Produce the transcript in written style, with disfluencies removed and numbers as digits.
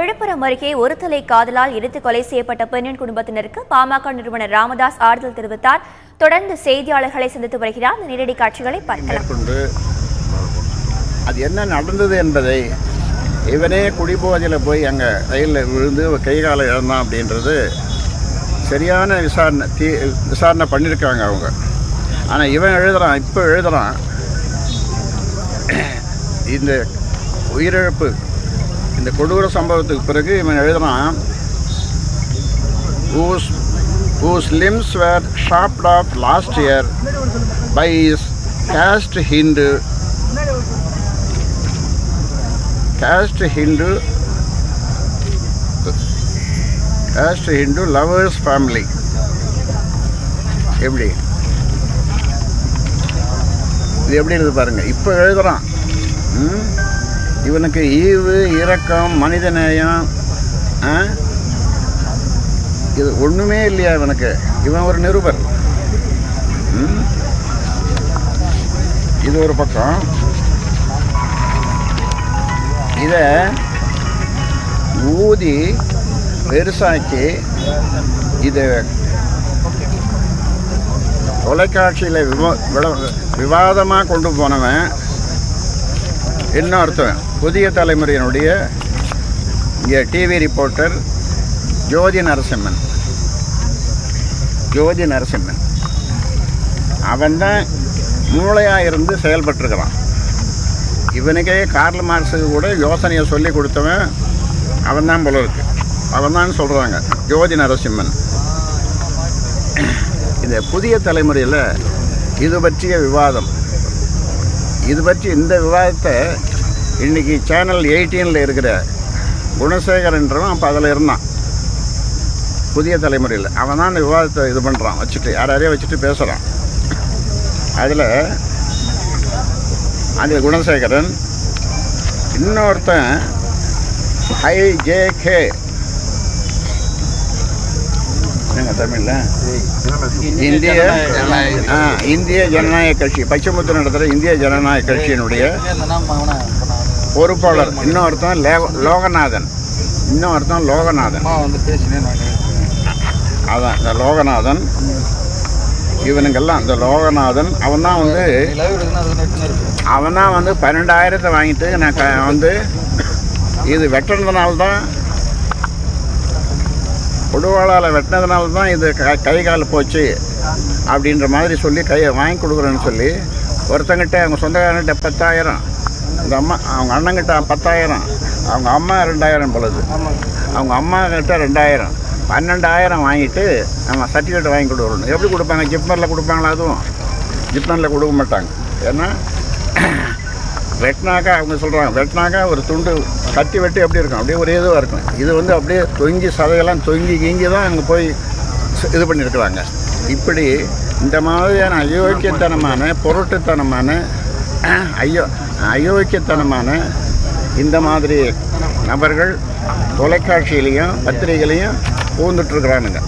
விழுப்புரம் அருகே ஒரு தலை காதலால் எரித்து கொலை செய்யப்பட்ட பெண்ணின் குடும்பத்தினருக்கு பாமக நிறுவனர் ராமதாஸ் ஆறுதல் தெரிவித்தார். தொடர்ந்து செய்தியாளர்களை சந்தித்து வருகிறார். நேரடி காட்சிகளை பார்க்கலாம். அது என்ன நடந்தது என்பதை இவனே குடிபோதையில் போய் அங்கே ரயிலில் விழுந்து கைகாலை இழந்தான் அப்படின்றது சரியான விசாரணை பண்ணியிருக்காங்க அவங்க. ஆனால் இவன் இப்போ எழுதுகிறான் இந்த உயிரிழப்பு இந்த கொடூர சம்பவத்துக்கு பிறகு இவன் எழுதுகிறான், whose limbs were chopped off last year by his caste Hindu lovers family. எப்படி இது எப்படி இருக்குது பாருங்க. இப்போ எழுதுகிறான் இவனுக்கு ஈவு இரக்கம் மனிதநேயம் இது ஒன்றுமே இல்லையா இவனுக்கு. இவன் ஒரு நிருபர். இது ஒரு பக்கம். இதை ஊதி பெருசாக்கி இது தொலைக்காட்சியில் விவாதமாக கொண்டு போனவன் இன்னொருத்தன் புதிய தலைமுறையினுடைய இங்கே டிவி ரிப்போர்ட்டர் ஜோதி நரசிம்மன். அவன்தான் மூளையாக இருந்து செயல்பட்டுருக்கிறான். இவனுக்கே கார்ல் மார்க்ஸுக்கு கூட யோசனையை சொல்லி கொடுத்தவன் அவன்தான் போல இருக்கு. அவன்தான் சொல்கிறாங்க ஜோதி நரசிம்மன். இந்த புதிய தலைமுறையில் இது பற்றிய விவாதம், இந்த விவாதத்தை இன்றைக்கி சேனல் 18 இருக்கிற குணசேகரன்றவன் அப்போ அதில் இருந்தான். புதிய தலைமுறையில் அவன் தான் அந்த விவாதத்தை இது பண்ணுறான், வச்சுட்டு யாரையும் வச்சுட்டு பேசுகிறான். அதில் அந்த குணசேகரன் இன்னொருத்தன் IJK தமிழில் இந்திய ஜனநாயக கட்சி பச்சைமுத்து நடத்துகிற இந்திய ஜனநாயக கட்சியினுடைய பொறுப்பாளர் இன்னொருத்தன் லோகநாதன். அதான் இந்த லோகநாதன். இவனுங்கெல்லாம் இந்த லோகநாதன் அவன் தான் வந்து 12,000 வாங்கிட்டு நான் வந்து இது வெட்டினதுனால்தான், கொடுவாளால் வெட்டினதுனால்தான் இது கை கால் போச்சு அப்படின்ற மாதிரி சொல்லி வாங்கி கொடுக்குறேன்னு சொல்லி ஒருத்தங்கிட்ட அவங்க சொந்தக்காரங்கிட்ட 10,000, அவங்க அண்ணங்கிட்ட 10,000, அவங்க அம்மா 2,000 பொழுது, அவங்க அம்மா கிட்ட 2,000, 12,000 வாங்கிட்டு நம்ம சர்டிஃபிகேட் வாங்கி கொடுக்குறோம். எப்படி கொடுப்பாங்க? ஜிப்மரில் கொடுப்பாங்களா? அதுவும் ஜிப்மரில் கொடுக்க மாட்டாங்க. ஏன்னா வெட்டினாக்கா அவங்க சொல்கிறாங்க, வெட்டினாக்கா ஒரு துண்டு கட்டி வெட்டி எப்படி இருக்கும், அப்படியே ஒரே இதுவாக இருக்கும். இது வந்து அப்படியே தொங்கி சதையெல்லாம் தொங்கி கீங்கி தான் அங்கே போய் இது பண்ணியிருக்கிறாங்க. இப்படி இந்த மாதிரியான அயோக்கியத்தனமான பொருட்டுத்தனமான அயோக்கியத்தனமான இந்த மாதிரி நபர்கள் தொலைக்காட்சியிலையும் பத்திரிகையிலையும் பூந்துட்டுருக்குறானுங்க.